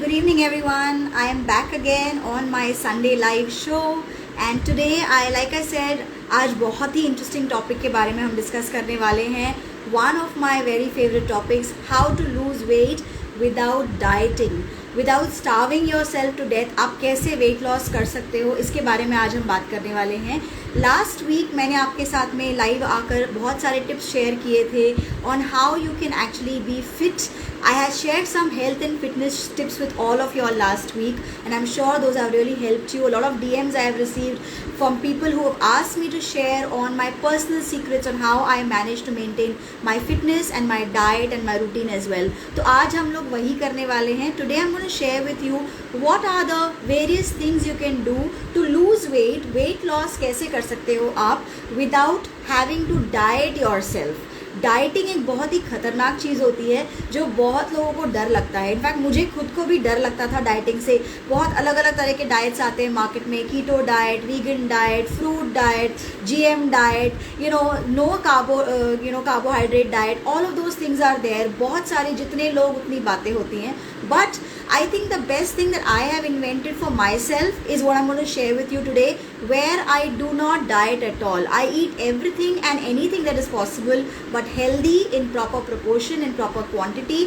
good evening everyone. I am back again on my Sunday live show and today like I said, आज बहुत ही interesting topic के बारे में हम discuss करने वाले हैं. One of my very favorite topics, how to lose weight without dieting, without starving yourself to death. आप कैसे वेट लॉस कर सकते हो, इसके बारे में आज हम बात करने वाले हैं. लास्ट वीक मैंने आपके साथ में लाइव आकर बहुत सारे टिप्स शेयर किए थे on how you can actually be fit. I had shared some health and fitness tips with all of you all last week and I'm sure those have really helped you. A lot of DMs I have received from people who have asked me to share on my personal secrets on how I managed to maintain my fitness and my diet and my routine as well. तो आज हम लोग वही करने वाले हैं. Today I'm going to share with you what are the various things you can do to lose weight. Weight loss कैसे कर सकते हो आप without having to diet yourself. Dieting एक बहुत ही खतरनाक चीज़ होती है जो बहुत लोगों को डर लगता है. इनफैक्ट मुझे खुद को भी डर लगता था डाइटिंग से. बहुत अलग अलग तरह के डाइट्स आते हैं मार्केट में, keto diet, vegan diet, fruit diet, GM diet, no carbohydrate diet, all of those things are there. बहुत सारे, जितने लोग उतनी बातें होती हैं. But I think the best thing that I have invented for myself is what I'm going to share with you today, where I do not diet at all. I eat everything and anything that is possible, but healthy in proper proportion, in proper quantity,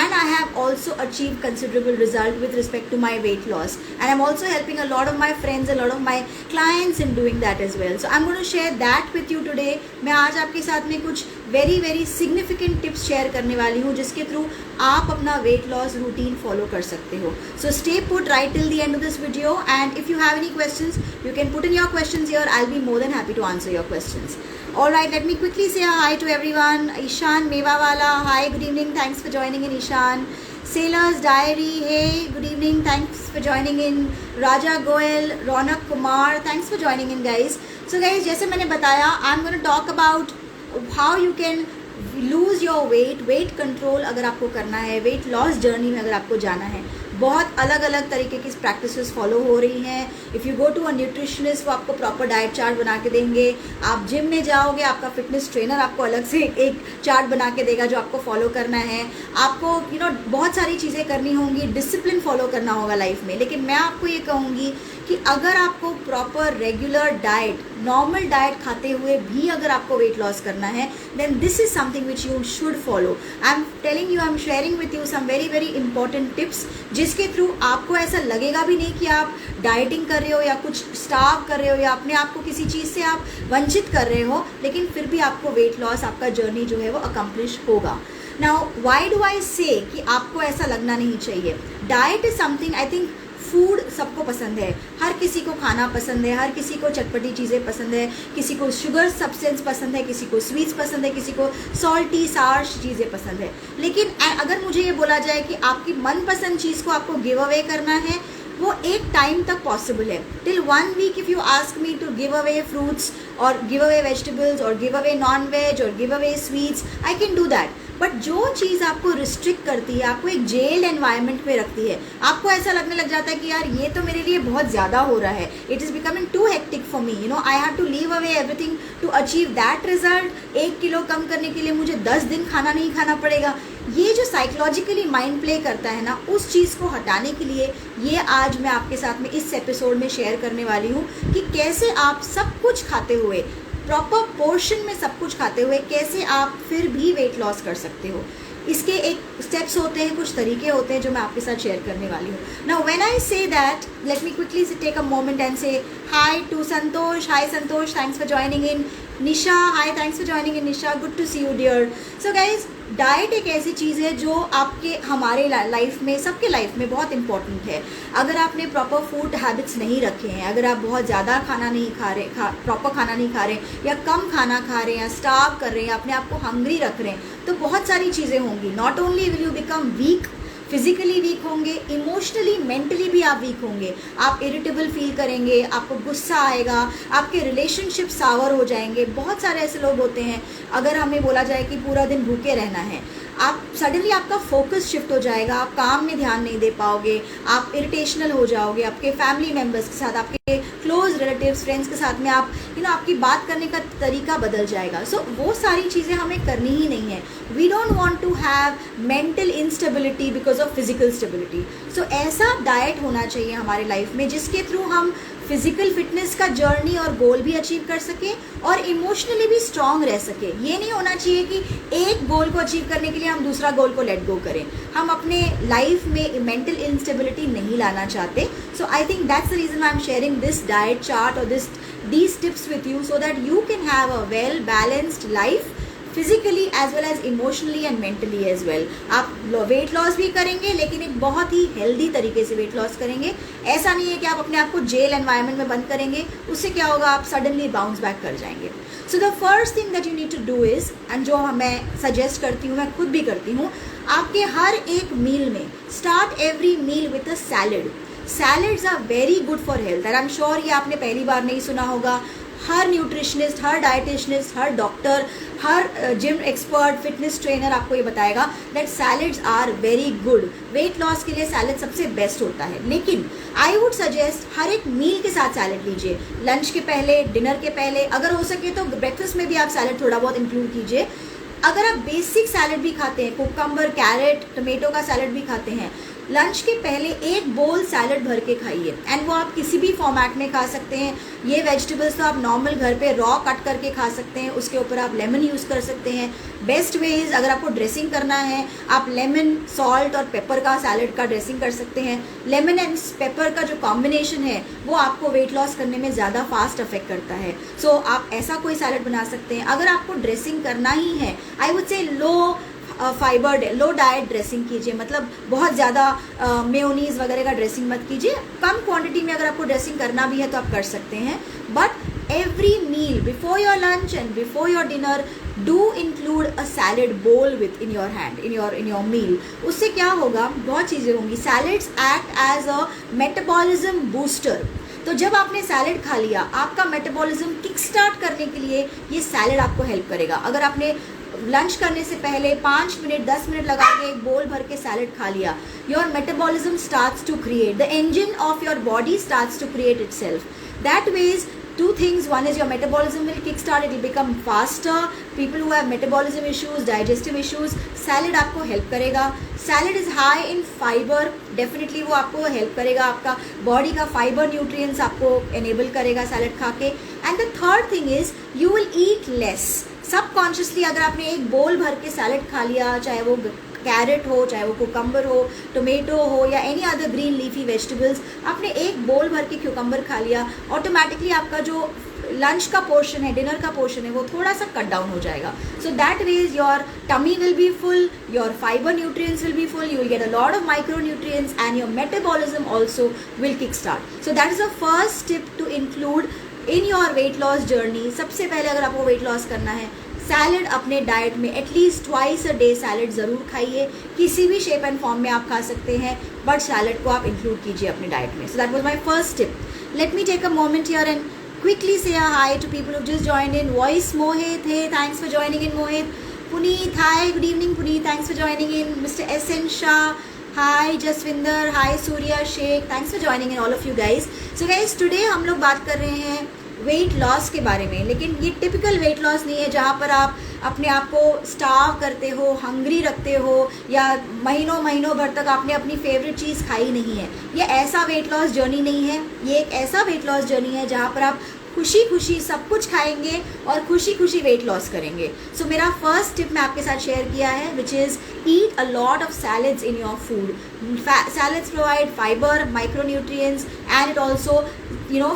and I have also achieved considerable result with respect to my weight loss. And I'm also helping a lot of my friends, a lot of my clients in doing that as well. So I'm going to share that with you today. मैं आज आपके साथ में कुछ very significant tips share करने वाली हूँ जिसके थ्रू आप अपना weight loss routine follow कर सकते हो. So stay put right till the end of this video, and if you have any questions you can put in your questions here. I'll be more than happy to answer your questions. Alright, let me quickly say hi to everyone. Ishan Mewawala, hi, good evening, thanks for joining in. Ishan. Sailor's Diary, hey, good evening, thanks for joining in. Raja Goel, Ronak Kumar, thanks for joining in guys. So guys, जैसे मैंने बताया, I'm going to talk about how you can lose your weight control अगर आपको करना है, weight loss journey में अगर आपको जाना है. बहुत अलग अलग तरीके की प्रैक्टिसेस फॉलो हो रही हैं. If you go to a nutritionist, वो आपको प्रॉपर डाइट चार्ट बना के देंगे. आप जिम में जाओगे, आपका फिटनेस ट्रेनर आपको अलग से एक चार्ट बना के देगा जो आपको फॉलो करना है. आपको बहुत सारी चीज़ें करनी होंगी, डिसिप्लिन फॉलो करना होगा लाइफ में. लेकिन मैं आपको ये कहूँगी कि अगर आपको proper regular diet, normal diet खाते हुए भी अगर आपको वेट लॉस करना है, then this is something which you should follow. I am telling you, I am sharing with you some very important tips जिसके थ्रू आपको ऐसा लगेगा भी नहीं कि आप डाइटिंग कर रहे हो या कुछ स्टार्व कर रहे हो या अपने आप को किसी चीज़ से आप वंचित कर रहे हो, लेकिन फिर भी आपको वेट लॉस, आपका जर्नी जो है वो अकम्प्लिश होगा. नाउ व्हाई डू आई से कि आपको ऐसा लगना नहीं चाहिए. Diet is something, I think food सबको पसंद है, हर किसी को खाना पसंद है, हर किसी को चटपटी चीज़ें पसंद है, किसी को शुगर सब्सटेंस पसंद है, किसी को स्वीट्स पसंद है, किसी को सॉल्टी सार्श चीज़ें पसंद है. लेकिन अगर मुझे ये बोला जाए कि आपकी मनपसंद चीज़ को आपको गिव अवे करना है, वो एक टाइम तक पॉसिबल है. Till 1 week if you ask me to give away fruits और गिव अवे वेजिटेबल्स और गिव अवे नॉन वेज और give away sweets, I can do that. But जो चीज़ आपको रिस्ट्रिक्ट करती है, आपको एक जेल्ड एनवायरनमेंट में रखती है, आपको ऐसा लगने लग जाता है कि यार ये तो मेरे लिए बहुत ज़्यादा हो रहा है, it is becoming too hectic for me, I have to leave away everything to achieve that result. 1 kilo कम करने के लिए मुझे 10 दिन खाना नहीं खाना पड़ेगा. ये जो साइकोलॉजिकली माइंड प्ले करता है ना, उस चीज़ को हटाने के लिए ये आज मैं आपके साथ में इस एपिसोड में शेयर करने वाली हूँ कि कैसे आप सब कुछ खाते हुए, प्रॉपर पोर्शन में सब कुछ खाते हुए कैसे आप फिर भी वेट लॉस कर सकते हो. इसके एक स्टेप्स होते हैं, कुछ तरीके होते हैं जो मैं आपके साथ शेयर करने वाली हूँ. Now when I say that, let me quickly take a moment and say hi to Santosh. Hi Santosh, thanks for joining in. Nisha, hi, thanks for joining in Nisha, good to see you dear. So guys, diet एक ऐसी चीज़ है जो आपके, हमारे life में, सबके life में बहुत इंपॉर्टेंट है. अगर आपने प्रॉपर फूड हैबिट्स नहीं रखे हैं, अगर आप बहुत ज़्यादा खाना नहीं खा रहे, प्रॉपर खाना नहीं खा रहे या कम खाना खा रहे हैं या स्टार्व कर रहे हैं, अपने आप को हंग्री रख रहे हैं, तो बहुत सारी चीज़ें होंगी. Not only will you become weak, physically weak होंगे, इमोशनली, मेंटली भी आप वीक होंगे. आप इरिटेबल फील करेंगे, आपको गुस्सा आएगा, आपके रिलेशनशिप सावर हो जाएंगे. बहुत सारे ऐसे लोग होते हैं, अगर हमें बोला जाए कि पूरा दिन भूखे रहना है, आप सडनली आपका फोकस शिफ्ट हो जाएगा, आप काम में ध्यान नहीं दे पाओगे, आप इरिटेशनल हो जाओगे, आपके फैमिली मेम्बर्स के साथ, आपके क्लोज रिलेटिव्स फ्रेंड्स के साथ में आप आपकी बात करने का तरीका बदल जाएगा. सो वो सारी चीज़ें हमें करनी ही नहीं है. We don't want to have mental instability because of physical stability. So ऐसा डाइट होना चाहिए हमारे लाइफ में जिसके थ्रू हम फिजिकल फिटनेस का जर्नी और गोल भी अचीव कर सकें और इमोशनली भी स्ट्रांग रह सके. ये नहीं होना चाहिए कि एक गोल को अचीव करने के लिए हम दूसरा गोल को लेट गो करें. हम अपने लाइफ में मेंटल इंस्टेबिलिटी नहीं लाना चाहते. So I think that's the reason I am sharing this diet chart और these tips with you so that you can have a well balanced life physically as well as emotionally and mentally as well. आप weight loss भी करेंगे लेकिन एक बहुत ही healthy तरीके से weight loss करेंगे. ऐसा नहीं है कि आप अपने आप को जेल एनवायरनमेंट में बंद करेंगे, उससे क्या होगा, आप सडनली बाउंस बैक कर जाएंगे. So the first thing that you need to do is, and जो मैं सजेस्ट करती हूँ, मैं खुद भी करती हूँ, आपके हर एक मील में start every meal with a salad. Salads are very good for health and I am sure ये आपने पहली बार नहीं सुना होगा. हर न्यूट्रिशनिस्ट, हर डाइटिशियनिस्ट, हर डॉक्टर, हर जिम एक्सपर्ट, फिटनेस ट्रेनर आपको ये बताएगा that salads are very good. Weight loss के लिए सैलड सबसे बेस्ट होता है. लेकिन आई वुड सजेस्ट हर एक मील के साथ सैलड लीजिए. लंच के पहले, डिनर के पहले, अगर हो सके तो ब्रेकफास्ट में भी आप सैलड थोड़ा बहुत इंक्लूड कीजिए. अगर आप बेसिक सैलड भी खाते हैं, कुकम्बर, कैरेट, टमेटो का सैलड भी खाते हैं, लंच के पहले एक बोल सैलड भर के खाइए. एंड वो आप किसी भी फॉर्मेट में खा सकते हैं. ये वेजिटेबल्स तो आप नॉर्मल घर पे रॉ कट करके खा सकते हैं, उसके ऊपर आप लेमन यूज़ कर सकते हैं. बेस्ट वेज, अगर आपको ड्रेसिंग करना है, आप लेमन, सॉल्ट और पेपर का सैलड का ड्रेसिंग कर सकते हैं. लेमन एंड पेपर का जो कॉम्बिनेशन है वो आपको वेट लॉस करने में ज़्यादा फास्ट अफेक्ट करता है. सो आप ऐसा कोई सैलड बना सकते हैं. अगर आपको ड्रेसिंग करना ही है, आई वुड से लो फाइबर, लो डाइट ड्रेसिंग कीजिए. मतलब बहुत ज़्यादा मेयोनीज़ वगैरह का ड्रेसिंग मत कीजिए. कम क्वांटिटी में अगर आपको ड्रेसिंग करना भी है तो आप कर सकते हैं. But every meal, before your lunch and before your dinner, do include a salad bowl with in your hand, in your meal. उससे क्या होगा, बहुत चीज़ें होंगी. Salads act as a metabolism booster. तो जब आपने सैलड खा लिया, आपका मेटाबॉलिज्म किक स्टार्ट करने के लिए ये सैलड आपको हेल्प करेगा. अगर आपने लंच करने से पहले 5 मिनट 10 मिनट लगा के एक बोल भर के सैलड खा लिया, your metabolism starts to create, the engine of your body starts to create itself. That ways two things. One is your metabolism will kickstart, it will become faster. People who have metabolism issues, digestive issues, salad आपको help करेगा. Salad is high in fibre, definitely वो आपको help करेगा. आपका body का fibre nutrients आपको enable करेगा salad खा के. And the third thing is you will eat less. Subconsciously अगर आपने एक बोल भर के सैलड खा लिया, चाहे वो कैरेट हो, चाहे वो कुकम्बर हो, टोमेटो हो या any other green leafy vegetables, आपने एक बोल भर के क्यूकम्बर खा लिया, ऑटोमेटिकली आपका जो लंच का पोर्शन है, डिनर का पोर्शन है, वो थोड़ा सा कट डाउन हो जाएगा. So that ways your tummy will be full, your fibre nutrients will be full, you will get a lot of micro nutrients and your metabolism also will kick start. So that is the first tip to include in your weight loss journey. सबसे पहले अगर आपको weight loss करना है, salad अपने diet में at least twice a day salad ज़रूर खाइए. किसी भी शेप एंड फॉर्म में आप खा सकते हैं, बट सैलड को आप इंक्लूड कीजिए अपने डाइट में. So that was my first tip. Let me take a moment here and quickly say a hi to people who just joined in. Voice Mohit, hey, thanks for joining in, Mohit. Puneet, hi, good evening, Puneet, thanks for joining in. Mr. S.N. Shah, hi. Jaswinder, hi. Surya Sheikh, thanks for joining in, all of you guys. So guys, today हम लोग बात कर रहे हैं wait loss के बारे में. लेकिन ये टिपिकल वेट लॉस नहीं है जहाँ पर आप अपने आप को स्टार्व करते हो, हंग्री रखते हो, या महीनों महीनों भर तक आपने अपनी फेवरेट चीज़ खाई नहीं है. ये ऐसा वेट लॉस जर्नी नहीं है. ये एक ऐसा वेट लॉस जर्नी है जहाँ पर आप खुशी खुशी सब कुछ खाएंगे और खुशी खुशी वेट लॉस करेंगे. सो मेरा फर्स्ट टिप मैं आपके साथ शेयर किया है, which is eat a lot of salads in your food. Salads provide fibre, micronutrients and it also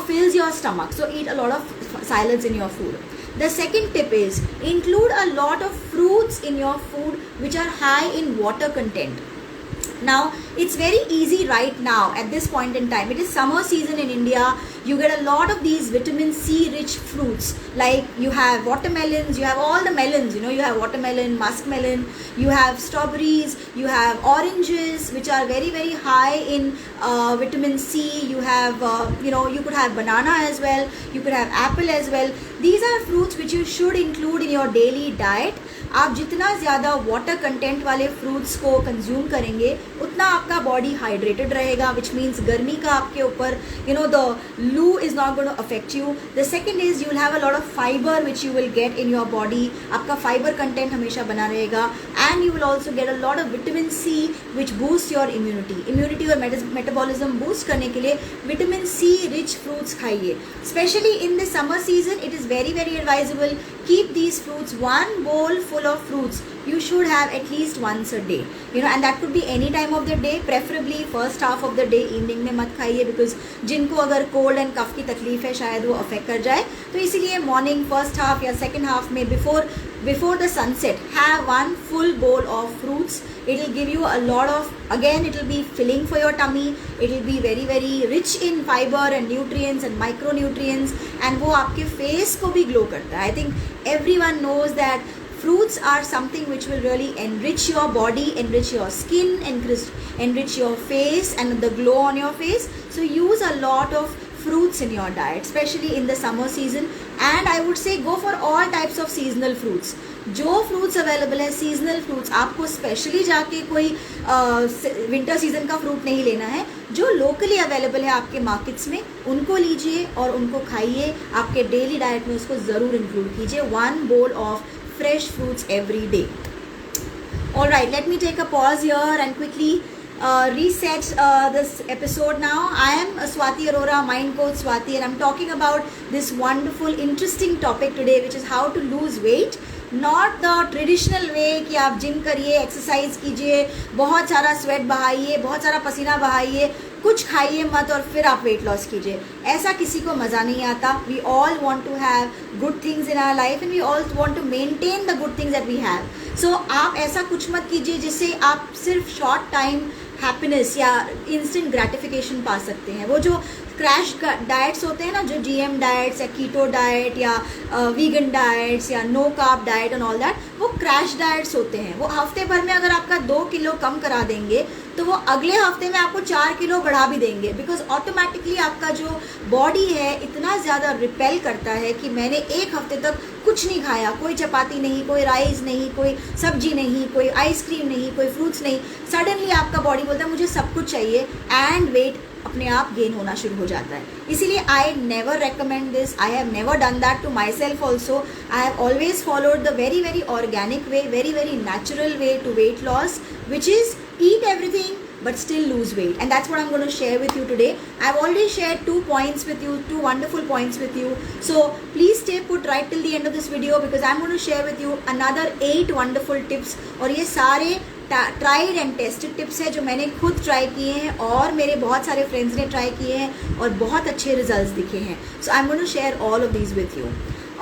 fills your stomach. So eat a lot of salads in your food. The second tip is include a lot of fruits in your food which are high in water content. Now it's very easy right now at this point in time. It is summer season in India. you get a lot of these vitamin C rich fruits, like you have watermelons, you have all the melons, you have watermelon, muskmelon, you have strawberries, you have oranges, which are very very high in vitamin C. You have you could have banana as well, you could have apple as well. These are fruits which you should include in your daily diet. आप जितना ज़्यादा water content वाले fruits को consume करेंगे उतना आपका body hydrated रहेगा, which means गर्मी का आपके ऊपर the loo is not going to affect you. The second is you will have a lot of fibre which you will get in your body. आपका फाइबर कंटेंट हमेशा बना रहेगा. And you will also get a lot of vitamin C which boost your immunity और metabolism boost करने के लिए vitamin C rich fruits खाइए. Specially in the summer season it is very very advisable. Keep these fruits, one bowl full of fruits you should have at least once a day, and that could be any time of the day, preferably first half of the day. evening में मत खाइए because जिनको अगर cold and cough की तकलीफ है शायद वो affect कर जाए, तो इसीलिए morning first half या second half में before the sunset have one full bowl of fruits. It will give you a lot of, again it will be filling for your tummy, it will be very very rich in fiber and nutrients and micronutrients, and वो आपके face को भी glow करता है. I think everyone knows that fruits are something which will really enrich your body, enrich your skin, enrich your face and the glow on your face. So use a lot of fruits in your diet, especially in the summer season. And I would say go for all types of seasonal fruits. जो fruits available है seasonal fruits, आपको specially जाके कोई winter season का fruit नहीं लेना है. जो लोकली अवेलेबल है आपके मार्केट्स में उनको लीजिए और उनको खाइए. आपके डेली डाइट में उसको ज़रूर इंक्लूड कीजिए. One bowl of fresh fruits every day. All right, let me take a pause here and quickly reset this episode now. I am Swati Arora, Mind Coach Swati, and I'm talking about this wonderful interesting topic today, which is how to lose weight. Not the traditional way कि आप gym करिए, exercise कीजिए, बहुत सारा sweat बहाइए, बहुत सारा पसीना बहाइए, कुछ खाइए मत और फिर आप वेट लॉस कीजिए. ऐसा किसी को मज़ा नहीं आता. We all want to have good things in our life and we all want to maintain the good things that we have. So आप ऐसा कुछ मत कीजिए जिससे आप सिर्फ शॉर्ट टाइम हैप्पीनेस या इंस्टेंट ग्रेटिफिकेशन पा सकते हैं. वो जो क्रैश डाइट्स होते हैं ना, जो GM डाइट्स या कीटो डाइट या वीगन डाइट्स या no carb diet and all that, वो क्रैश डाइट्स होते हैं. वो हफ्ते भर में अगर आपका 2 किलो कम करा देंगे तो वो अगले हफ्ते में आपको 4 किलो बढ़ा भी देंगे, बिकॉज ऑटोमेटिकली आपका जो बॉडी है इतना ज़्यादा रिपेल करता है कि मैंने एक हफ्ते तक कुछ नहीं खाया, कोई चपाती नहीं, कोई राइस नहीं, कोई सब्जी नहीं, कोई आइसक्रीम नहीं, कोई फ्रूट्स नहीं. सडनली आपका बॉडी बोलता है मुझे सब कुछ चाहिए एंड वेट अपने आप गेन होना शुरू हो जाता है. इसीलिए I never recommend this. I have never done that to myself also. I have always followed the very very organic way, very very natural way to weight loss, which is eat everything but still lose weight. And that's what I'm going to share with you today. I've already shared 2 points with you, 2 wonderful points with you. So please stay put right till the end of this video because I'm going to share with you another 8 wonderful tips. और ये सारे tried and tested tips है जो मैंने खुद try किए हैं और मेरे बहुत सारे फ्रेंड्स ने ट्राई किए हैं और बहुत अच्छे रिजल्ट्स दिखे हैं. So I am going to share all of these with you.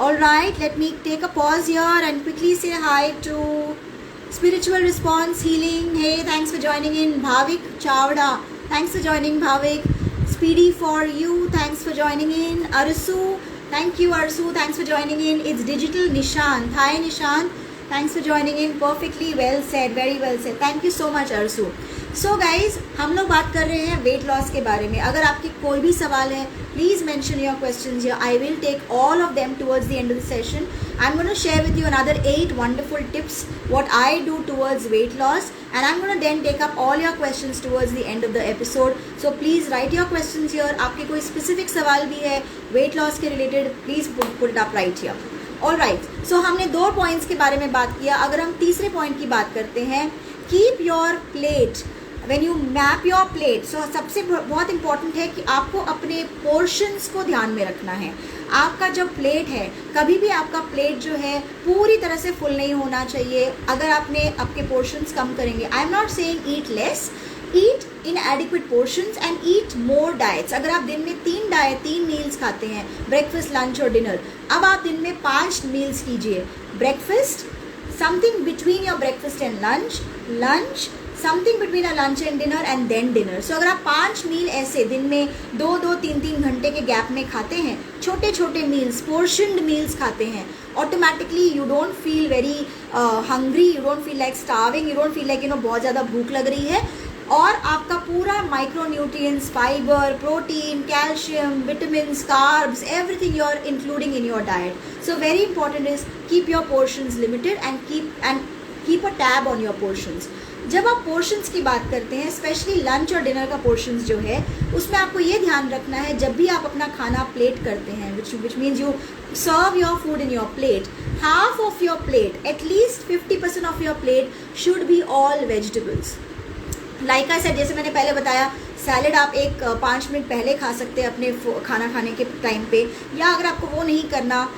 All right, let me take a pause here and quickly say hi to Spiritual Response Healing. Hey, thanks for joining in. Bhavik Chavda, thanks for joining. Bhavik. Speedy for you, thanks for joining in. Arsu, thank you Arsu, thanks for joining in. It's Digital Nishant. Hi Nishant, thanks for joining in. Perfectly well said, very well said. Thank you so much Arsu. So guys, हम लोग बात कर रहे हैं wait loss के बारे में. अगर आपके कोई भी सवाल है please mention your questions here. I will take all of them towards the end of the session. I'm going to share with you another 8 wonderful tips what I do towards weight loss, and I'm going to then take up all your questions towards the end of the episode. So please write your questions here. आपके कोई specific सवाल भी है weight loss के related, please put it up right here. All right. So हमने 2 points के बारे में बात किया. अगर हम तीसरे point की बात करते हैं, keep your plate. When you map your plate, so सबसे बहुत important है कि आपको अपने portions को ध्यान में रखना है. आपका जो प्लेट है, कभी भी आपका प्लेट जो है पूरी तरह से फुल नहीं होना चाहिए. अगर आपने आपके पोर्शंस कम करेंगे, I am not saying eat less, eat in adequate portions and eat more diets. अगर आप दिन में 3 मील्स खाते हैं, ब्रेकफास्ट लंच और डिनर, अब आप दिन में 5 मील्स कीजिए. Breakfast, something between your breakfast and lunch, lunch, something between a lunch and dinner and then dinner. So अगर आप 5 मील ऐसे दिन में 2-2, 3-3 घंटे के गैप में खाते हैं, छोटे छोटे मील्स, पोर्शनड मील्स खाते हैं, automatically you don't feel very hungry, you don't feel like starving, you don't feel like बहुत ज़्यादा भूख लग रही है. और आपका पूरा micronutrients, fibre, protein, calcium, vitamins, carbs, everything you are including in your diet. So very important is keep your portions limited and keep a tab on your portions. जब आप पोर्शंस की बात करते हैं, स्पेशली लंच और dinner का portions जो है, उसमें आपको ये ध्यान रखना है जब भी आप अपना खाना प्लेट करते हैं, which means you serve your food in your plate, half of your plate, at least 50% of your plate should be all vegetables. Like I said, जैसे मैंने पहले बताया, सैलड आप 5 मिनट पहले खा सकते हैं अपने खाना खाने के टाइम पे, या अगर आपको वो नहीं करना,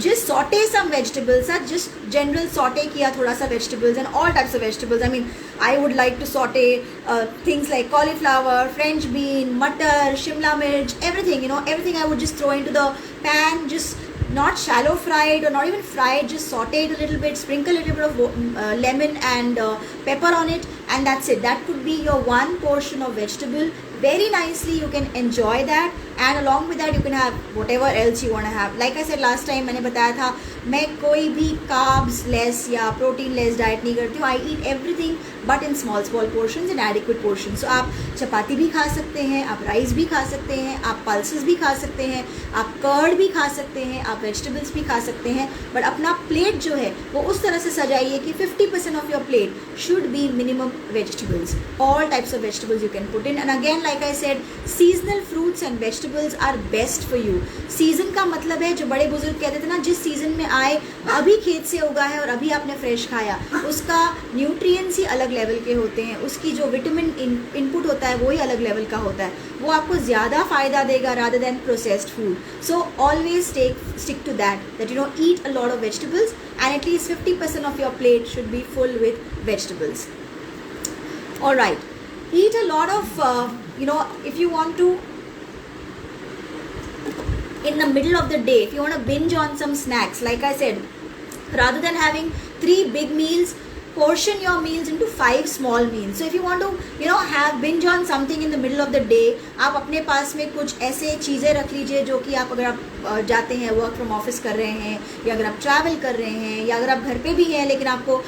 just saute some vegetables, just general saute किया थोड़ा सा vegetables and all types of vegetables. I mean, I would like to saute things like cauliflower, French bean, matar, shimla mirch, everything, everything I would just throw into the pan, just not shallow fried or not even fried, just saute it a little bit, sprinkle a little bit of lemon and pepper on it, and that's it. That could be your one portion of vegetable. Very nicely you can enjoy that, and along with that you can have whatever else you want to have. Like I said last time, मैंने बताया था मैं कोई भी carbs less या protein less diet नहीं करती हूँ. I eat everything but in small portions, in adequate portions. So आप चपाती भी खा सकते हैं, आप राइस भी खा सकते हैं, आप पल्सेस भी खा सकते हैं, आप कर्ड भी खा सकते हैं, आप वेजिटेबल्स भी खा सकते हैं, बट अपना प्लेट जो है वो उस तरह से सजाइए कि 50% of your plate should be minimum vegetables. All types of vegetables you can put in, and again like I said, seasonal fruits and vegetables are best for you. Season का मतलब है, जो बड़े बुजुर्ग कहते थे ना, जिस सीजन में आए, अभी खेत से उगा है और अभी आपने फ्रेश खाया, उसका न्यूट्रिएंट्स ही अलग लेवल के होते हैं, उसकी जो विटामिन इनपुट होता है वो ही अलग लेवल का होता है, वो आपको ज़्यादा फ़ायदा देगा rather than processed food. So always stick to that eat a lot of vegetables, and at least 50% of your plate should be full with vegetables. All right, eat a lot of if you want to, in the middle of the day, if you want to binge on some snacks, like I said, rather than having 3 big meals, portion your meals into 5 small meals. So if you want to have binge on something in the middle of the day, आप अपने पास में कुछ ऐसे चीज़ें रख लीजिए जो कि आप, अगर आप जाते हैं, वर्क फ्रॉम ऑफिस कर रहे हैं, या अगर आप ट्रैवल कर रहे हैं, या अगर आप घर पे भी हैं लेकिन आपको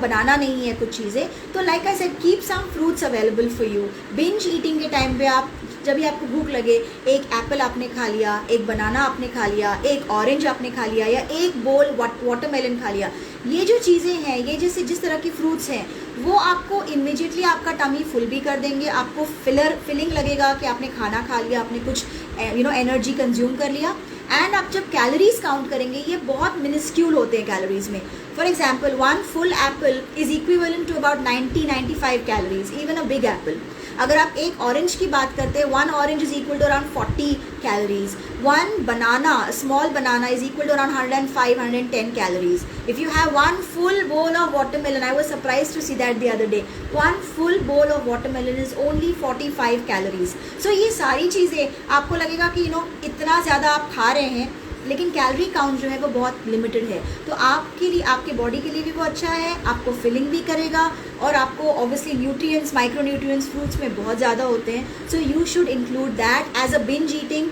बनाना नहीं है कुछ चीज़ें, तो like I said, keep some fruits available for you. Binge eating के टाइम पे आप, जब भी आपको भूख लगे, एक एप्पल आपने खा लिया, एक बनाना आपने खा लिया, एक ऑरेंज आपने खा लिया, या एक बोल वाटरमेलन खा लिया. ये जो चीज़ें हैं, ये जिस तरह की फ्रूट्स हैं, वो आपको इमीडिएटली आपका टमी फुल भी कर देंगे. आपको फिलिंग लगेगा कि आपने खाना खा लिया, आपने कुछ एनर्जी कंज्यूम कर लिया. एंड आप जब कैलोरीज काउंट करेंगे, ये बहुत मिनिस्क्यूल होते हैं कैलोरीज में. For example, 1 full apple is equivalent to about 90-95 calories, even a big apple. अगर आप एक ऑरेंज की बात करते हैं, 1 orange is equal to around 40 calories. 1 banana, small banana, is equal to around 105-110 calories. If you have 1 full bowl of watermelon, I was surprised to see that the other day, 1 full bowl of watermelon is only 45 calories. So ये सारी चीज़ें आपको लगेगा कि इतना ज़्यादा आप खा रहे हैं, लेकिन कैलोरी काउंट जो है वो बहुत लिमिटेड है. तो आपके लिए, आपके बॉडी के लिए भी वो अच्छा है, आपको फिलिंग भी करेगा, और आपको obviously nutrients, micro nutrients fruits में बहुत ज़्यादा होते हैं. So you should include that as a binge eating,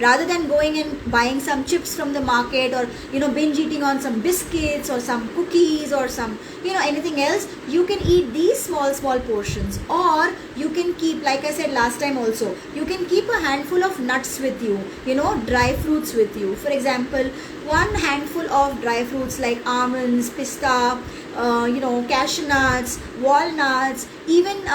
rather than going and buying some chips from the market, or binge eating on some biscuits or some cookies or some anything else. You can eat these small portions, or you can keep, like I said last time also, you can keep a handful of nuts with you, dry fruits with you. For example, 1 handful of dry fruits like almonds, pista, cashew nuts, walnuts, even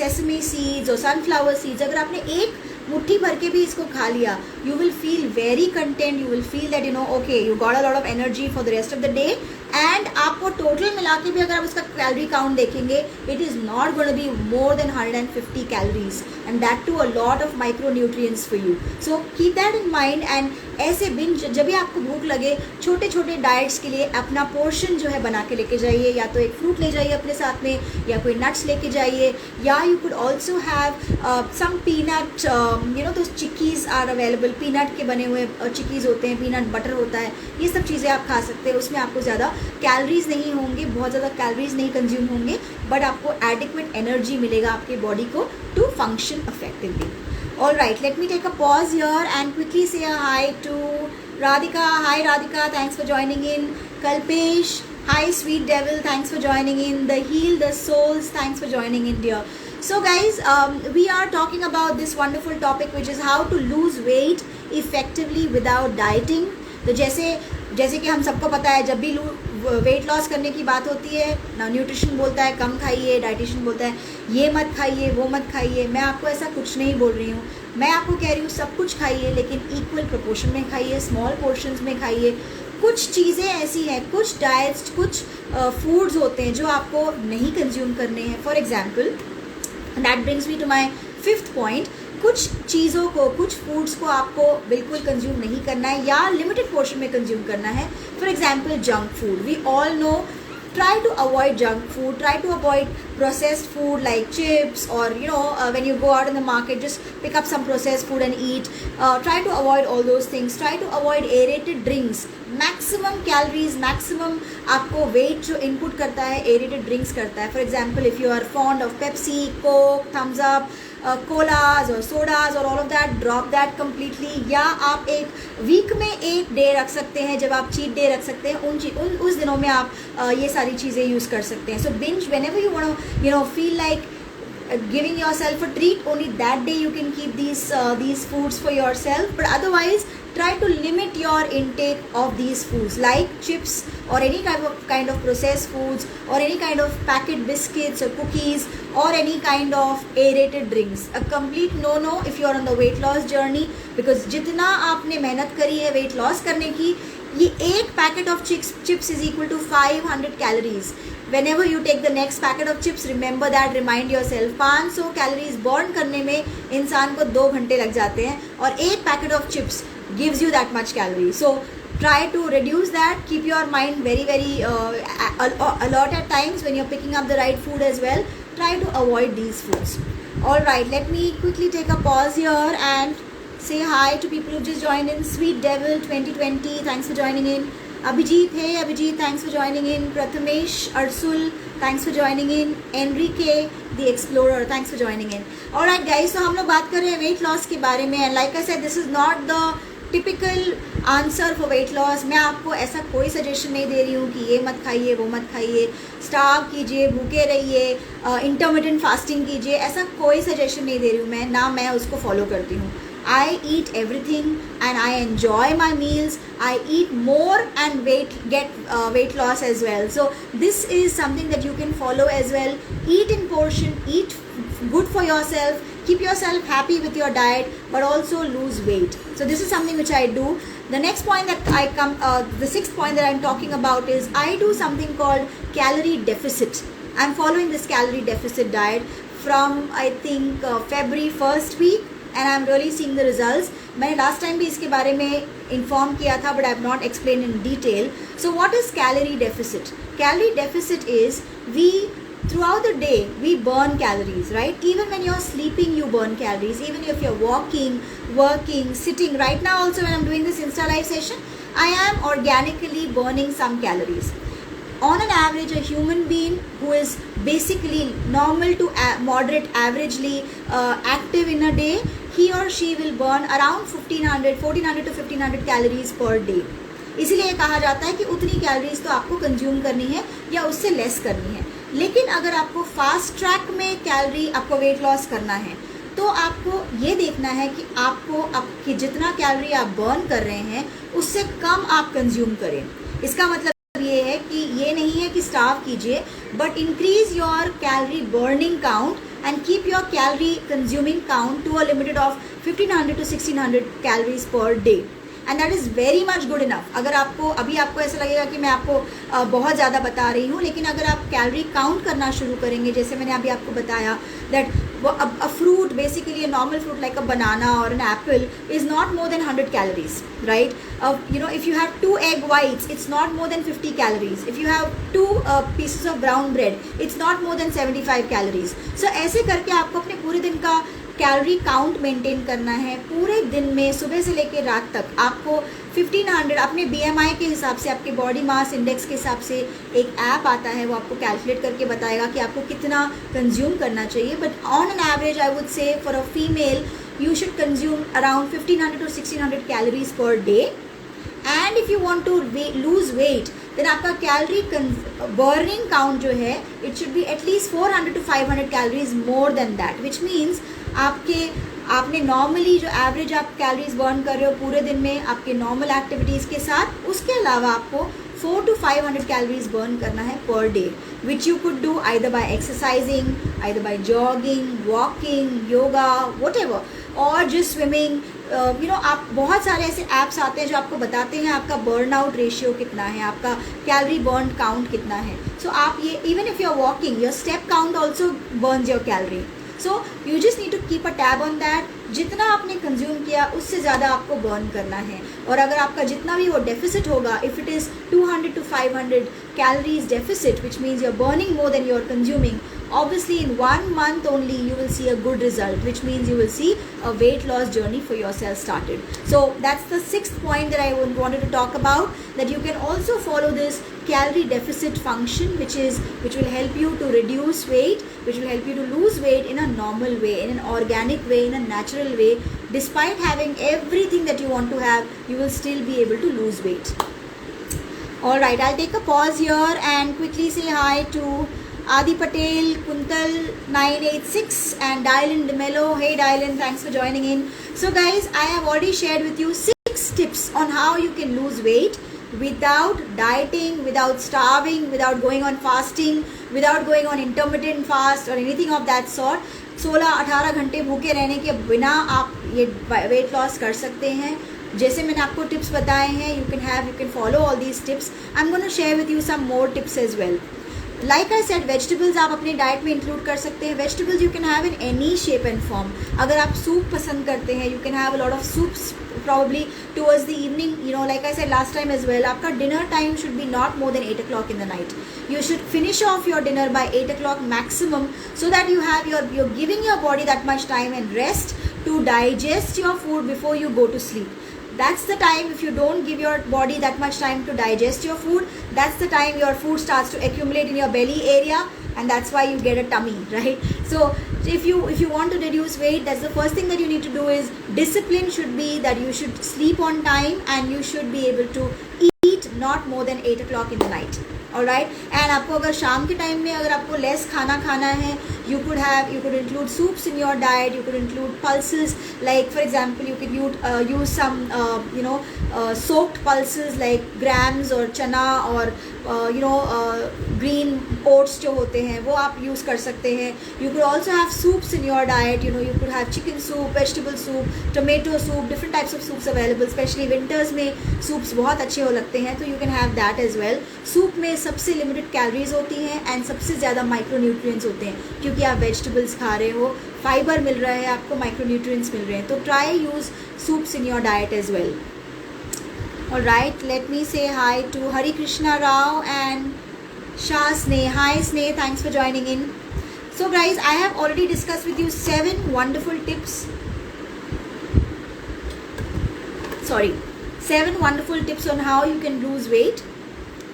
sesame seeds or sunflower seeds. अगर आपने एक मुट्ठी भर के भी इसको खा लिया, you will feel very content, you will feel that okay, you got a lot of energy for the rest of the day. And आपको टोटल मिला के भी अगर आप उसका कैलोरी काउंट देखेंगे, it is not going to be more than 150 calories, and that too a lot of micro nutrients for you. So keep that in mind. And ऐसे binge, जब भी आपको भूख लगे, छोटे छोटे डाइट्स के लिए अपना पोर्शन जो है बना के लेके जाइए. या तो एक फ्रूट ले जाइए अपने साथ में, या कोई नट्स लेके जाइए, या you could also have some peanut, तो चिक्कीज़ आर अवेलेबल. पीनट के बने हुए चिक्कीज़ होते हैं, पीनट बटर होता है, ये सब चीज़ें आप खा सकते हैं. उसमें आपको ज़्यादा कैलोरीज नहीं होंगे, बहुत ज़्यादा कैलोरीज नहीं कंज्यूम होंगे, बट आपको एडिक्वेट एनर्जी मिलेगा आपके बॉडी को to function effectively. All right, let me take a pause here and quickly say a hi to Radhika. Hi Radhika, thanks for joining in. Kalpesh, hi Sweet Devil, thanks for joining in. The Heal the Souls, thanks for joining in, dear. So guys, we are talking about this wonderful topic, which is how to lose weight effectively without dieting. तो जैसे कि हम सबको पता है, जब भी weight loss करने की बात होती है ना, न्यूट्रिशन बोलता है कम खाइए, डाइटिशियन बोलता है ये मत खाइए वो मत खाइए. मैं आपको ऐसा कुछ नहीं बोल रही हूँ. मैं आपको कह रही हूँ सब कुछ खाइए, लेकिन इक्वल प्रोपोर्शन में खाइए, स्मॉल पोर्शंस में खाइए. कुछ चीज़ें ऐसी हैं, कुछ डाइट्स, कुछ फूड्स होते हैं जो आपको नहीं कंज्यूम करने हैं. For example, that brings me to my 5th point. कुछ चीज़ों को, कुछ फूड्स को आपको बिल्कुल कंज्यूम नहीं करना है या लिमिटेड पोर्शन में कंज्यूम करना है. For example junk food. We all know, try to avoid junk food, try to avoid processed food like chips, or when you go out in the market, just pick up some processed food and eat. Try to avoid all those things. Try to avoid aerated drinks. Maximum calories, maximum आपको weight जो input करता है aerated drinks करता है. For example, if you are fond of Pepsi, Coke, Thumbs Up, colas or sodas or all of that, drop that completely. या आप एक week में एक डे रख सकते हैं जब आप चीट डे रख सकते हैं. उस दिनों में आप ये सारी चीज़ें यूज़ कर सकते हैं. सो binge whenever you want to feel like giving yourself a treat, only that day you can keep these foods for yourself. But otherwise, try to limit your intake of these foods like chips or any kind of processed foods or any kind of packet biscuits or cookies or any kind of aerated drinks. A complete no if you are on the weight loss journey, because जितना आपने मेहनत करी है weight loss करने की, ये एक packet of chips is equal to 500 calories. Whenever you take the next packet of chips, remember that, remind yourself, 500 calories burn करने में इंसान को 2 घंटे लग जाते हैं, और एक packet of chips gives you that much calorie. So try to reduce that. Keep your mind very alert at times when you're picking up the right food as well. Try to avoid these foods. All right, let me quickly take a pause here and say hi to people who just joined in. Sweet Devil 2020, thanks for joining in. Abhijit, hey Abhijit, thanks for joining in. Prathamesh Arsul, thanks for joining in. Enrique the Explorer, thanks for joining in. Alright guys, so हम लोग बात कर रहे हैं weight loss के बारे में. And like I said, this is not the typical answer for weight loss. मैं आपको ऐसा कोई सजेशन नहीं दे रही हूँ कि ये मत खाइए वो मत खाइए, स्टार्व कीजिए, भूखे रहिए, इंटरमिटेंट फास्टिंग कीजिए. ऐसा कोई सजेशन नहीं दे रही हूँ मैं, ना मैं उसको फॉलो करती हूँ. I eat everything and I enjoy my meals. I eat more and get weight loss as well. So this is something that you can follow as well. Eat in portion, eat good for yourself, keep yourself happy with your diet, but also lose weight. So this is something which I do. The next point that the 6th point that I'm talking about is I do something called calorie deficit. I'm following this calorie deficit diet from I think February 1st week. And I'm really seeing the results. मैंने last time भी इसके बारे में inform किया था, but I have not explained in detail. So what is calorie deficit? Calorie deficit is throughout the day we burn calories, right? Even when you're sleeping you burn calories. Even if you're walking, working, sitting. Right now also when I'm doing this Insta live session, I am organically burning some calories. On an average, a human being who is basically normal to moderate averagely active in a day, he or she will burn around 1400 to 1500 calories per day. इसीलिए कहा जाता है कि उतनी calories तो आपको consume करनी है या उससे लेस करनी है. लेकिन अगर आपको फास्ट ट्रैक में कैलोरी आपको वेट लॉस करना है, तो आपको ये देखना है कि आपको आपकी जितना कैलोरी आप बर्न कर रहे हैं उससे कम आप कंज्यूम करें. इसका मतलब ये है कि ये नहीं है कि स्टार्व कीजिए, but increase your calorie burning count and keep your calorie consuming count to a limited of 1500 to 1600 calories per day. And that is very much good enough. अगर आपको ऐसा लगेगा कि मैं आपको बहुत ज़्यादा बता रही हूँ, लेकिन अगर आप कैलोरी काउंट करना शुरू करेंगे, जैसे मैंने अभी आपको बताया that a fruit, basically a normal fruit like a banana or an apple, is not more than 100 calories, right? If you have 2 egg whites, it's not more than 50 calories. If you have 2 pieces of brown bread, it's not more than 75 calories. So ऐसे करके आपको अपने पूरे दिन का calorie count maintain करना है पूरे दिन में, सुबह से लेकर रात तक, आपको 1500 अपने BMI के हिसाब से, आपके बॉडी मास इंडेक्स के हिसाब से एक ऐप आता है, वो आपको कैलकुलेट करके बताएगा कि आपको कितना कंज्यूम करना चाहिए. But on an average I would से for a female you should consume around 1500 to 1600 calories per day. And if you want to lose weight, then आपका कैलोरी burning count जो है it should be at least 400 to 500 calories more than that, which means आपने normally जो average आप calories burn कर रहे हो पूरे दिन में आपके नॉर्मल एक्टिविटीज़ के साथ, उसके अलावा आपको 400 to 500 calories burn करना है per day, which you could do either by exercising, either by jogging, walking, yoga, whatever, और just swimming. आप बहुत सारे ऐसे ऐप्स आते हैं जो आपको बताते हैं आपका बर्न आउट रेशियो कितना है, आपका कैलोरी बर्न काउंट कितना है. सो आप ये even if you are walking, your step count also burns your calorie. So you just need to keep a tab on that. जितना आपने कंज्यूम किया उससे ज़्यादा आपको बर्न करना है. और अगर आपका जितना भी वो डेफिसिट होगा, if it is 200 to 500 calories deficit, which means you're burning more than you're consuming, obviously in 1 month only you will see a good result, which means you will see a weight loss journey for yourself started. So that's the 6th point that I wanted to talk about, that you can also follow this calorie deficit function, which will help you to reduce weight, which will help you to lose weight in a normal way, in an organic way, in a natural way. Despite having everything that you want to have, you will still be able to lose weight. Alright, I'll take a pause here and quickly say hi to Adi Patel, Kuntal 986 and Dylan DeMello. Hey Dylan, thanks for joining in. So guys, I have already shared with you 6 tips on how you can lose weight without dieting, without starving, without going on fasting, without going on intermittent fast or anything of that sort. 16-18 घंटे भूखे रहने के बिना आप ये weight loss कर सकते हैं. जैसे मैंने आपको टिप्स बताए हैं, you can follow all these tips. I am gonna share with you some more tips as well. Like I said, vegetables आप अपने डाइट में इंक्लूड कर सकते हैं. Vegetables you can have in any shape and form. अगर आप soup पसंद करते हैं, you can have a lot of soups probably towards the evening. Like I said last time as well, आपका dinner time should be not more than 8 o'clock in the night. You should finish off your dinner by 8 o'clock maximum, so that you're giving your body that much time and rest to digest your food before you go to sleep. That's the time, if you don't give your body that much time to digest your food, that's the time your food starts to accumulate in your belly area, and that's why you get a tummy, right? So if you want to reduce weight, that's the first thing that you need to do is discipline should be that you should sleep on time and you should be able to eat not more than 8 o'clock in the night. Alright. And आपको अगर शाम के time में अगर आपको less खाना खाना है, you could include soups in your diet, you could include pulses, like for example you could use some soaked pulses like grams or chana or green oats जो होते हैं वो आप यूज़ कर सकते हैं. You could also have soups in your diet. You could have chicken soup, vegetable soup, tomato soup, different types of soups available. Especially winters में soups बहुत अच्छे हो लगते हैं, तो you can have that as well. Soup में सबसे limited calories होती हैं एंड सबसे ज़्यादा माइक्रोन्यूट्रिएंट्स होते हैं, क्योंकि आप वेजिटेबल्स खा रहे हो, फाइबर मिल रहा है आपको, माइक्रोन्यूट्रिएंट्स मिल रहे हैं. तो try use soups in your diet as well. Alright, let me say hi to Hari Krishna Rao and Shah Sneh. Hi Sneh, thanks for joining in. So guys, I have already discussed with you 7 wonderful tips. 7 wonderful tips on how you can lose weight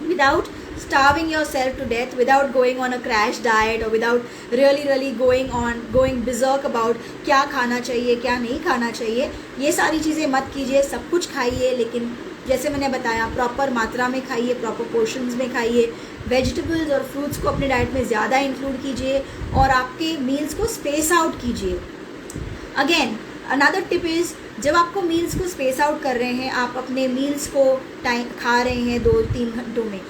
without starving yourself to death, without going on a crash diet, or without really going berserk about क्या खाना चाहिए क्या नहीं खाना चाहिए. ये सारी चीज़ें मत कीजिए. सब कुछ खाइए, लेकिन जैसे मैंने बताया प्रॉपर मात्रा में खाइए, प्रॉपर पोर्शंस में खाइए. वेजिटेबल्स और फ्रूट्स को अपने डाइट में ज़्यादा इंक्लूड कीजिए और आपके मील्स को स्पेस आउट कीजिए. अगेन अनदर टिप इज़, जब आपको मील्स को स्पेस आउट कर रहे हैं, आप अपने मील्स को खा रहे हैं 2-3 घंटों में,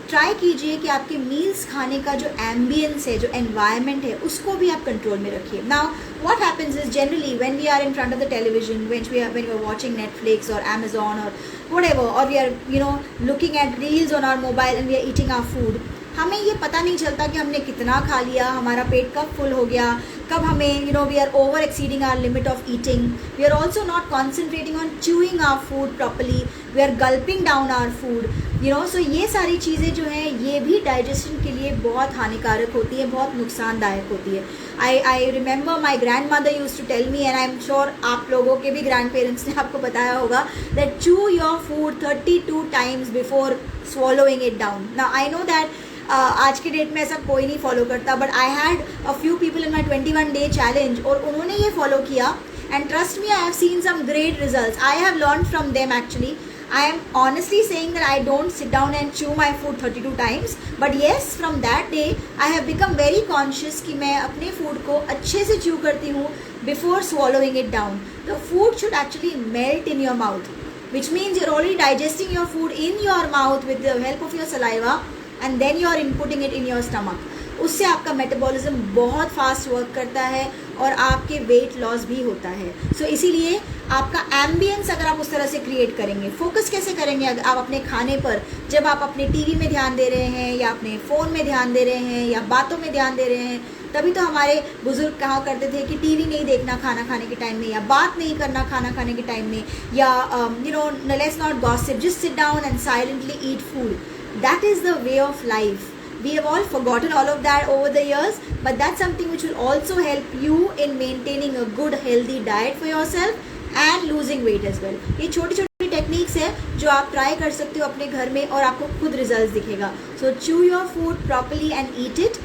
ट्राई कीजिए कि आपके मील्स खाने का जो एम्बियंस है, जो एनवायरनमेंट है, उसको भी आप कंट्रोल में रखिए. Now what happens is generally when we are in front of the television, when we are watching Netflix और Amazon or whatever, or we are looking at reels on our mobile and we are eating our food, हमें ये पता नहीं चलता कि हमने कितना खा लिया, हमारा पेट कब फुल हो गया, कब हमें we are over exceeding our limit of eating, we are also not concentrating on chewing our food properly, we are gulping down our food, so ये सारी चीज़ें जो हैं ये भी डाइजेशन के लिए बहुत हानिकारक होती है, बहुत नुकसानदायक होती है. I remember my grandmother use to tell me, and I am sure आप लोगों के भी ग्रैंड पेरेंट्स ने आपको बताया होगा, that chew your food 32 times before swallowing it down. Now I know that आज के डेट में ऐसा कोई नहीं फॉलो करता, but I had a few people in my 21 day challenge और उन्होंने ये फॉलो किया, and trust me I have seen some great results. I have learn from them actually. I am honestly saying that I don't sit down and chew my food 32 times, but yes, from that day I have become very conscious कि मैं अपने food को अच्छे से chew करती हूँ before swallowing it down. The food should actually melt in your mouth, which means you're already digesting your food in your mouth with the help of your saliva, and then you're inputting it in your stomach. उससे आपका metabolism बहुत fast work करता है और आपके weight loss भी होता है. सो इसीलिए आपका एम्बियंस अगर आप उस तरह से क्रिएट करेंगे, फोकस कैसे करेंगे अगर आप अपने खाने पर, जब आप अपने टीवी में ध्यान दे रहे हैं या अपने फ़ोन में ध्यान दे रहे हैं या बातों में ध्यान दे रहे हैं. तभी तो हमारे बुजुर्ग कहा करते थे कि टीवी नहीं देखना खाना खाने के टाइम में, या बात नहीं करना खाना खाने के टाइम में, या let's not gossip, just sit down and silently eat food. That is the way of life. We have all forgotten all of that over the years, but that's something which will also help you in maintaining a good healthy diet for yourself and losing weight as well. ये छोटी छोटी techniques है जो आप try कर सकते हो अपने घर में और आपको खुद रिजल्ट्स दिखेगा. So chew your food properly and eat it,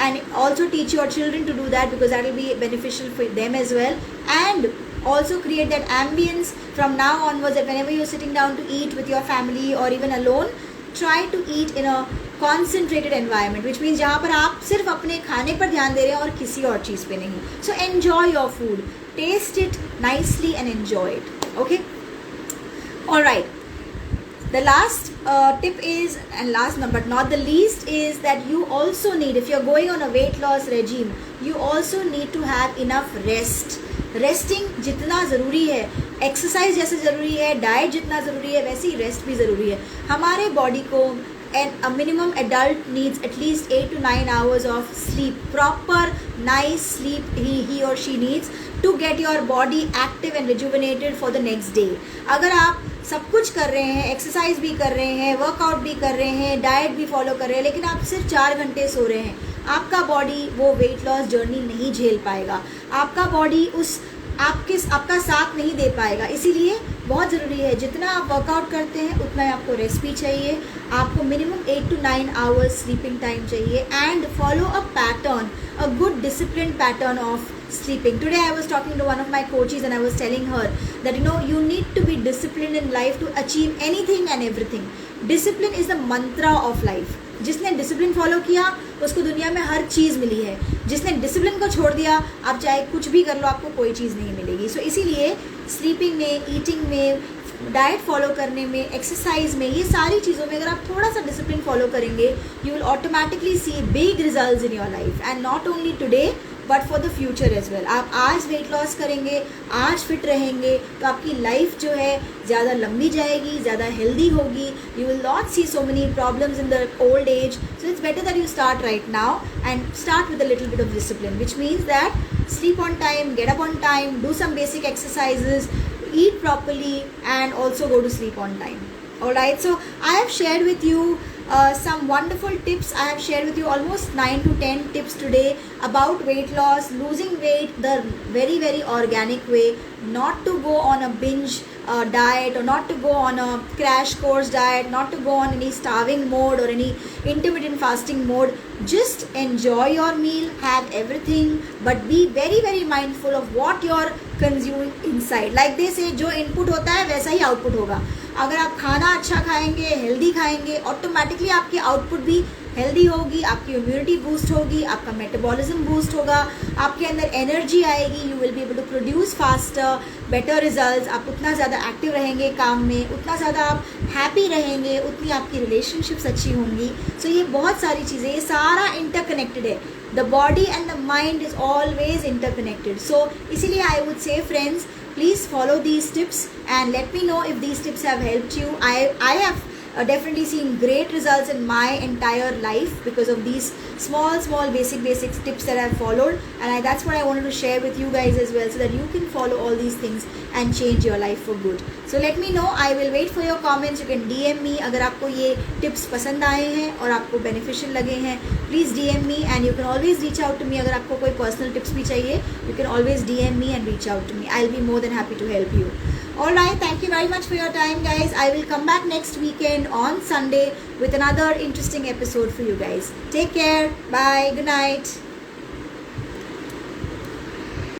and also teach your children to do that because that will be beneficial for them as well. And also create that ambience from now onwards that whenever you're sitting down to eat with your family or even alone, try to eat in a concentrated environment, which means जहाँ पर आप सिर्फ अपने खाने पर ध्यान दे रहे हैं और किसी और चीज़ पे नहीं. So enjoy your food, taste it nicely and enjoy it. Okay, all right. The last tip is, and last but not the least, is that you also need, if you're going on a weight loss regime, you also need to have enough rest. Resting जितना ज़रूरी है, exercise जैसे ज़रूरी है, diet जितना ज़रूरी है, वैसे ही रेस्ट भी ज़रूरी है. हमारे बॉडी को a minimum adult needs at least 8 to 9 hours of sleep, proper nice sleep he or she needs to get your body active and rejuvenated for the next day. अगर आप सब कुछ कर रहे हैं, एक्सरसाइज भी कर रहे हैं, वर्कआउट भी कर रहे हैं, डाइट भी फॉलो कर रहे हैं, लेकिन आप सिर्फ 4 घंटे सो रहे हैं, आपका बॉडी वो वेट लॉस जर्नी नहीं झेल पाएगा. आपका बॉडी आपका साथ नहीं दे पाएगा. इसीलिए बहुत ज़रूरी है जितना आप वर्कआउट करते हैं उतना ही आपको रेस्ट भी चाहिए. आपको minimum 8 to 9 hours sleeping time चाहिए. And follow a pattern, a good discipline pattern of sleeping. Today I was talking to one of my coaches and I was telling her that you need to be disciplined in life to achieve anything and everything. Discipline is the mantra of life. जिसने discipline follow किया उसको दुनिया में हर चीज़ मिली है. जिसने discipline को छोड़ दिया, आप चाहे कुछ भी कर लो, आपको कोई चीज़ नहीं मिलेगी. सो इसीलिए स्लीपिंग में, ईटिंग में, डाइट फॉलो करने में, एक्सरसाइज में, ये सारी चीज़ों में अगर आप थोड़ा सा डिसिप्लिन फॉलो करेंगे, you will automatically see big results in your life. And not only today but for the future as well. आप आज वेट लॉस करेंगे, आज फिट रहेंगे, तो आपकी लाइफ जो है ज़्यादा लंबी जाएगी, ज़्यादा हेल्दी होगी. You will not see so many problems in the old age. So it's better that you start right now and start with a little bit of discipline, which means that sleep on time, get up on time, do some basic exercises, eat properly, and also go to sleep on time. Alright, so I have shared with you some wonderful tips. I have shared with you almost 9 to 10 tips today about weight loss, losing weight the very, very organic way, not to go on a binge diet, or not to go on a crash course diet, not to go on any starving mode or any intermittent fasting mode. Just enjoy your meal, have everything, but be very, very mindful of what you're consuming inside. Like they say, जो input होता है वैसा ही output होगा. अगर आप खाना अच्छा खाएंगे, हेल्दी खाएंगे, ऑटोमेटिकली आपकी आउटपुट भी हेल्दी होगी, आपकी इम्यूनिटी बूस्ट होगी, आपका मेटाबॉलिज्म बूस्ट होगा, आपके अंदर एनर्जी आएगी, you will be able to produce faster, better results. आप उतना ज़्यादा एक्टिव रहेंगे काम में, उतना ज़्यादा आप हैप्पी रहेंगे, उतनी आपकी रिलेशनशिप्स अच्छी होंगी. सो ये बहुत सारी चीज़ें, ये सारा इंटरकनेक्टेड है. The body and the mind is always interconnected. So इसीलिए I would say friends, please follow these tips and let me know if these tips have helped you. I have definitely seen great results in my entire life because of these small basic tips that I've followed, and that's what I wanted to share with you guys as well, so that you can follow all these things and change your life for good. So let me know, I will wait for your comments. You can DM me अगर आपको ये tips पसंद आए हैं और आपको beneficial लगे हैं, please DM me, and you can always reach out to me. अगर आपको कोई personal tips भी चाहिए, you can always DM me and reach out to me. I'll be more than happy to help you. Alright, thank you very much for your time, guys. I will come back next weekend on Sunday with another interesting episode for you guys. Take care. Bye. Good night.